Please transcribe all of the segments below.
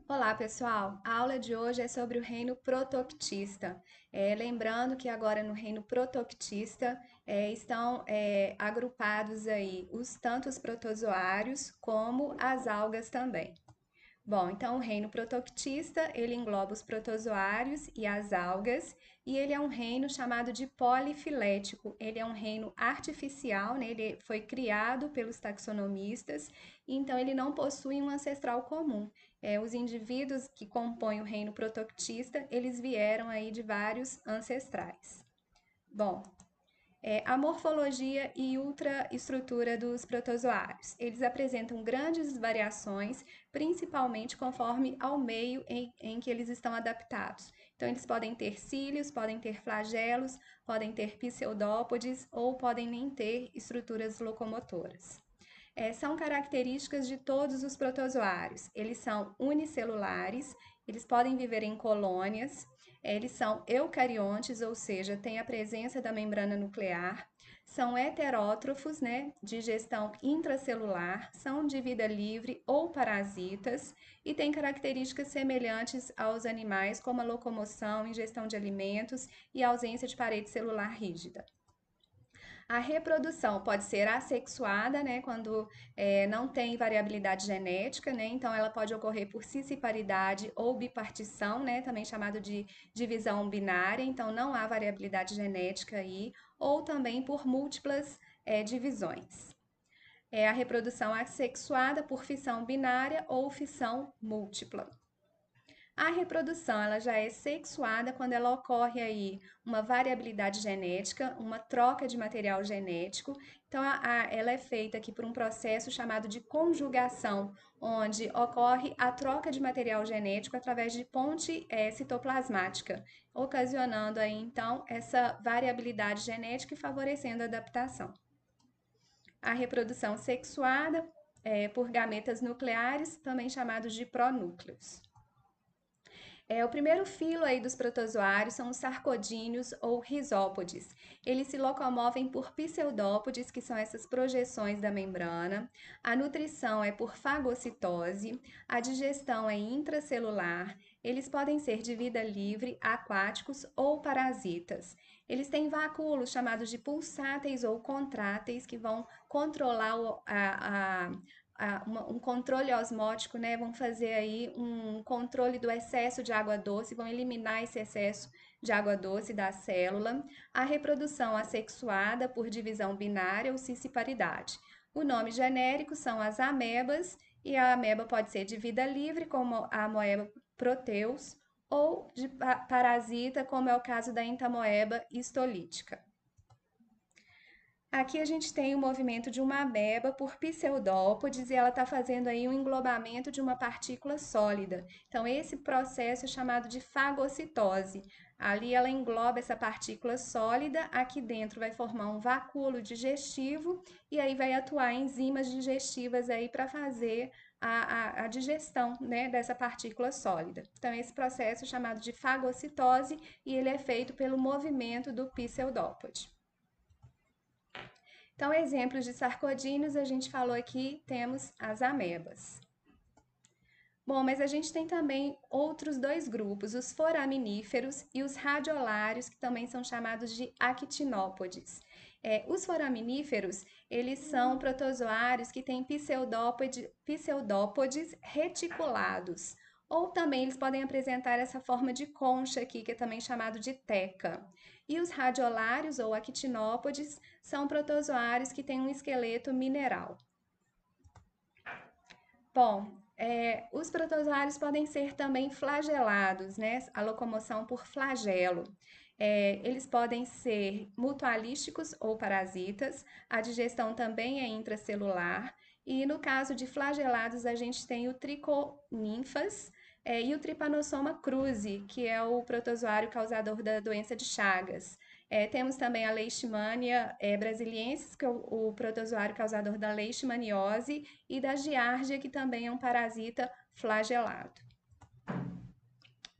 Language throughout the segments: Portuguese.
Olá, pessoal! A aula de hoje é sobre o reino protoctista. Lembrando que agora no reino protoctista estão agrupados aí tanto os protozoários como as algas também. Bom, então o reino protoctista, ele engloba os protozoários e as algas, e ele é um reino chamado de polifilético. Ele é um reino artificial, né? Ele foi criado pelos taxonomistas, então ele não possui um ancestral comum. Os indivíduos que compõem o reino protoctista, eles vieram aí de vários ancestrais. Bom, a morfologia e ultraestrutura dos protozoários. Eles apresentam grandes variações, principalmente conforme ao meio em que eles estão adaptados. Então, eles podem ter cílios, podem ter flagelos, podem ter pseudópodes ou podem nem ter estruturas locomotoras. São características de todos os protozoários. Eles são unicelulares, eles podem viver em colônias, eles são eucariontes, ou seja, têm a presença da membrana nuclear, são heterótrofos, né, de gestão intracelular, são de vida livre ou parasitas e têm características semelhantes aos animais, como a locomoção, ingestão de alimentos e ausência de parede celular rígida. A reprodução pode ser assexuada, né, quando não tem variabilidade genética, né, então ela pode ocorrer por cisparidade ou bipartição, né, também chamado de divisão binária, então não há variabilidade genética aí, ou também por múltiplas divisões. A reprodução assexuada por fissão binária ou fissão múltipla. A reprodução ela já é sexuada quando ela ocorre aí uma variabilidade genética, uma troca de material genético. Então, ela é feita aqui por um processo chamado de conjugação, onde ocorre a troca de material genético através de ponte citoplasmática, ocasionando aí então essa variabilidade genética e favorecendo a adaptação. A reprodução sexuada por gametas nucleares, também chamados de pronúcleos. O primeiro filo aí dos protozoários são os sarcodíneos ou risópodes. Eles se locomovem por pseudópodes, que são essas projeções da membrana. A nutrição é por fagocitose, a digestão é intracelular. Eles podem ser de vida livre, aquáticos ou parasitas. Eles têm vacúolos chamados de pulsáteis ou contráteis, que vão controlar um controle osmótico, né? Vão fazer aí um controle do excesso de água doce, vão eliminar esse excesso de água doce da célula. A reprodução assexuada por divisão binária ou cisparidade. O nome genérico são as amebas, e a ameba pode ser de vida livre, como a amoeba proteus, ou de parasita, como é o caso da entamoeba histolítica. Aqui a gente tem o movimento de uma ameba por pseudópodes e ela está fazendo aí um englobamento de uma partícula sólida. Então, esse processo é chamado de fagocitose. Ali ela engloba essa partícula sólida, aqui dentro vai formar um vacúolo digestivo e aí vai atuar enzimas digestivas aí para fazer a digestão, né, dessa partícula sólida. Então, esse processo é chamado de fagocitose e ele é feito pelo movimento do pseudópode. Então, exemplos de sarcodíneos, a gente falou aqui, temos as amebas. Bom, mas a gente tem também outros dois grupos, os foraminíferos e os radiolários, que também são chamados de actinópodes. Os foraminíferos, eles são protozoários que têm pseudópodes reticulados, ou também eles podem apresentar essa forma de concha aqui, que é também chamado de teca. E os radiolários ou actinópodes são protozoários que têm um esqueleto mineral. Bom, os protozoários podem ser também flagelados, né? A locomoção por flagelo. Eles podem ser mutualísticos ou parasitas, a digestão também é intracelular, e no caso de flagelados, a gente tem o triconinfas e o Trypanosoma cruzi, que é o protozoário causador da doença de Chagas. Temos também a Leishmania brasiliensis, que é o protozoário causador da leishmaniose, e da giardia, que também é um parasita flagelado.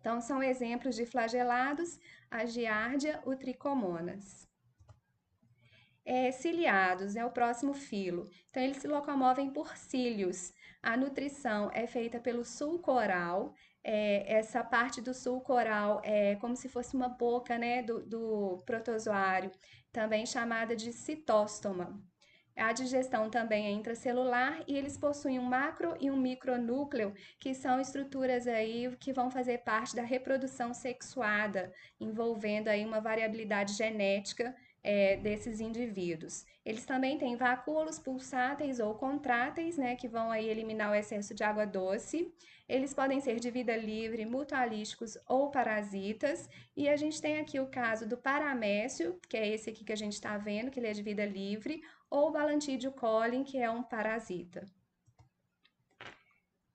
Então, são exemplos de flagelados, a giardia, o tricomonas. Ciliados é o próximo filo. Então, eles se locomovem por cílios. A nutrição é feita pelo sulco oral. Essa parte do sulco oral é como se fosse uma boca, né, do protozoário, também chamada de citóstoma. A digestão também é intracelular e eles possuem um macro e um micronúcleo, que são estruturas aí que vão fazer parte da reprodução sexuada, envolvendo aí uma variabilidade genética desses indivíduos. Eles também têm vacúolos pulsáteis ou contráteis, né, que vão aí eliminar o excesso de água doce. Eles podem ser de vida livre, mutualísticos ou parasitas. E a gente tem aqui o caso do paramécio, que é esse aqui que a gente está vendo, que ele é de vida livre, ou o Balantidio colin, que é um parasita.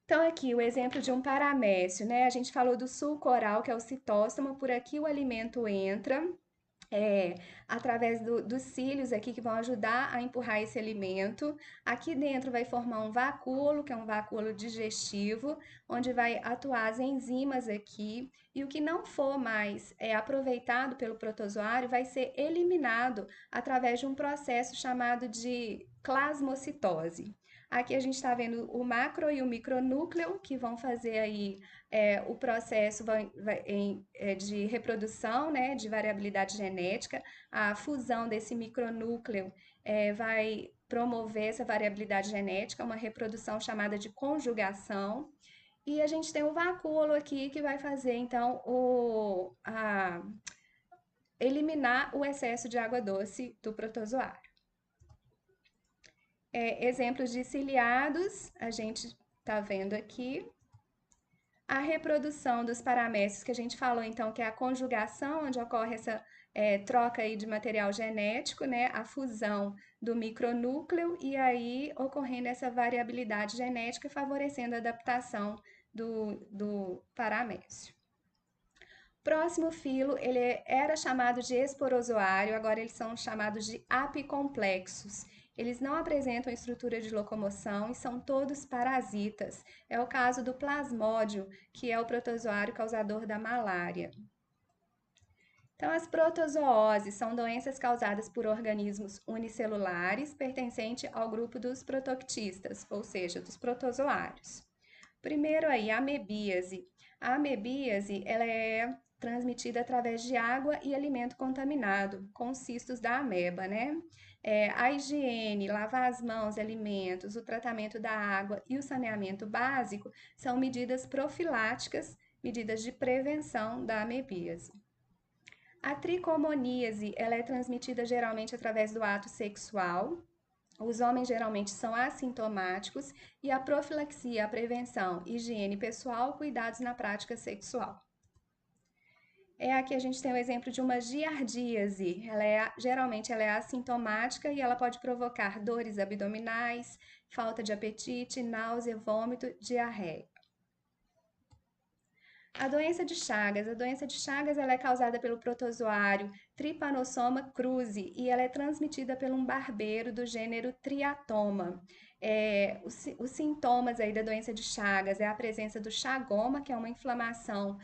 Então, aqui o exemplo de um paramécio, né? A gente falou do sulco oral, que é o citóstomo, por aqui o alimento entra, através dos cílios aqui que vão ajudar a empurrar esse alimento. Aqui dentro vai formar um vacúolo, que é um vacúolo digestivo, onde vai atuar as enzimas aqui, e o que não for mais aproveitado pelo protozoário vai ser eliminado através de um processo chamado de plasmocitose. Aqui a gente está vendo o macro e o micronúcleo, que vão fazer aí o processo de reprodução, né, de variabilidade genética. A fusão desse micronúcleo vai promover essa variabilidade genética, uma reprodução chamada de conjugação. E a gente tem o vacúolo aqui que vai fazer, então, eliminar o excesso de água doce do protozoário. Exemplos de ciliados, a gente está vendo aqui. A reprodução dos paramécios que a gente falou, então, que é a conjugação, onde ocorre essa troca aí de material genético, né? A fusão do micronúcleo e aí ocorrendo essa variabilidade genética, favorecendo a adaptação do paramécio. Próximo filo, ele era chamado de esporozoário, agora eles são chamados de apicomplexos. Eles não apresentam estrutura de locomoção e são todos parasitas. É o caso do plasmódio, que é o protozoário causador da malária. Então, as protozooses são doenças causadas por organismos unicelulares pertencentes ao grupo dos protoctistas, ou seja, dos protozoários. Primeiro aí, a amebíase. A amebíase, ela é transmitida através de água e alimento contaminado, com os cistos da ameba, né? A higiene, lavar as mãos, alimentos, o tratamento da água e o saneamento básico são medidas profiláticas, medidas de prevenção da amebíase. A tricomoníase, ela é transmitida geralmente através do ato sexual. Os homens geralmente são assintomáticos e a profilaxia, a prevenção, higiene pessoal, cuidados na prática sexual. Aqui a gente tem o exemplo de uma giardíase. Geralmente ela é assintomática e ela pode provocar dores abdominais, falta de apetite, náusea, vômito, diarreia. A doença de Chagas. A doença de Chagas ela é causada pelo protozoário Trypanosoma cruzi e ela é transmitida por um barbeiro do gênero Triatoma. Os sintomas aí da doença de Chagas é a presença do chagoma, que é uma inflamação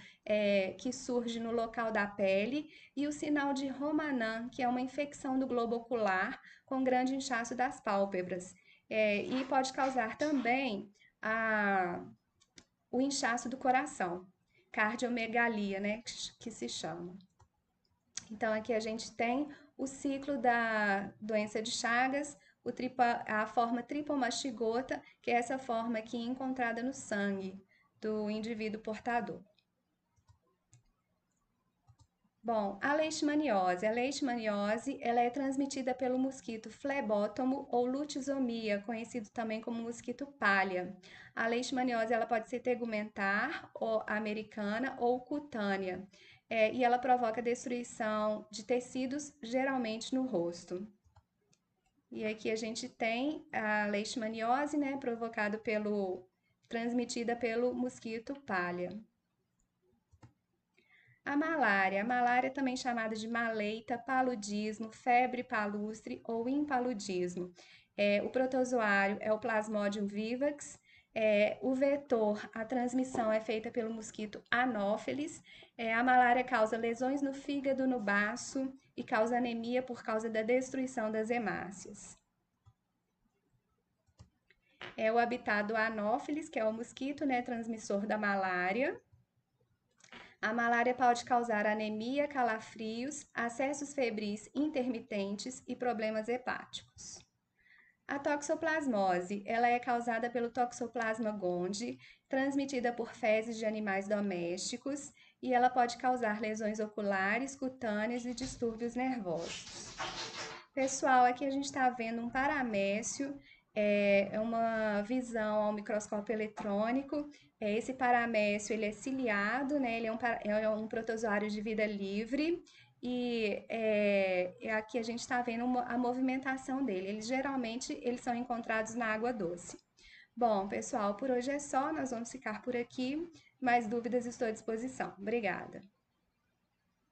que surge no local da pele, e o sinal de Romanin, que é uma infecção do globo ocular com grande inchaço das pálpebras. E pode causar também o inchaço do coração, cardiomegalia, né, que se chama. Então, aqui a gente tem o ciclo da doença de Chagas, a forma tripomastigota, que é essa forma aqui encontrada no sangue do indivíduo portador. Bom, a leishmaniose. A leishmaniose ela é transmitida pelo mosquito flebótomo ou lutisomia, conhecido também como mosquito palha. A leishmaniose ela pode ser tegumentar, ou americana ou cutânea, e ela provoca destruição de tecidos, geralmente no rosto. E aqui a gente tem a leishmaniose, né, transmitida pelo mosquito palha. A malária também chamada de maleita, paludismo, febre palustre ou impaludismo. O protozoário é o Plasmodium vivax. O vetor, a transmissão é feita pelo mosquito Anopheles. A malária causa lesões no fígado, no baço e causa anemia por causa da destruição das hemácias. É o habitat do Anopheles, que é o mosquito, né, transmissor da malária. A malária pode causar anemia, calafrios, acessos febris intermitentes e problemas hepáticos. A toxoplasmose, ela é causada pelo Toxoplasma gondii, transmitida por fezes de animais domésticos, e ela pode causar lesões oculares, cutâneas e distúrbios nervosos. Pessoal, aqui a gente está vendo um paramécio, é uma visão ao microscópio eletrônico. Esse paramécio ele é ciliado, né? Ele é um protozoário de vida livre e aqui a gente está vendo a movimentação dele. Eles são encontrados na água doce. Bom, pessoal, por hoje é só. Nós vamos ficar por aqui. Mais dúvidas estou à disposição. Obrigada.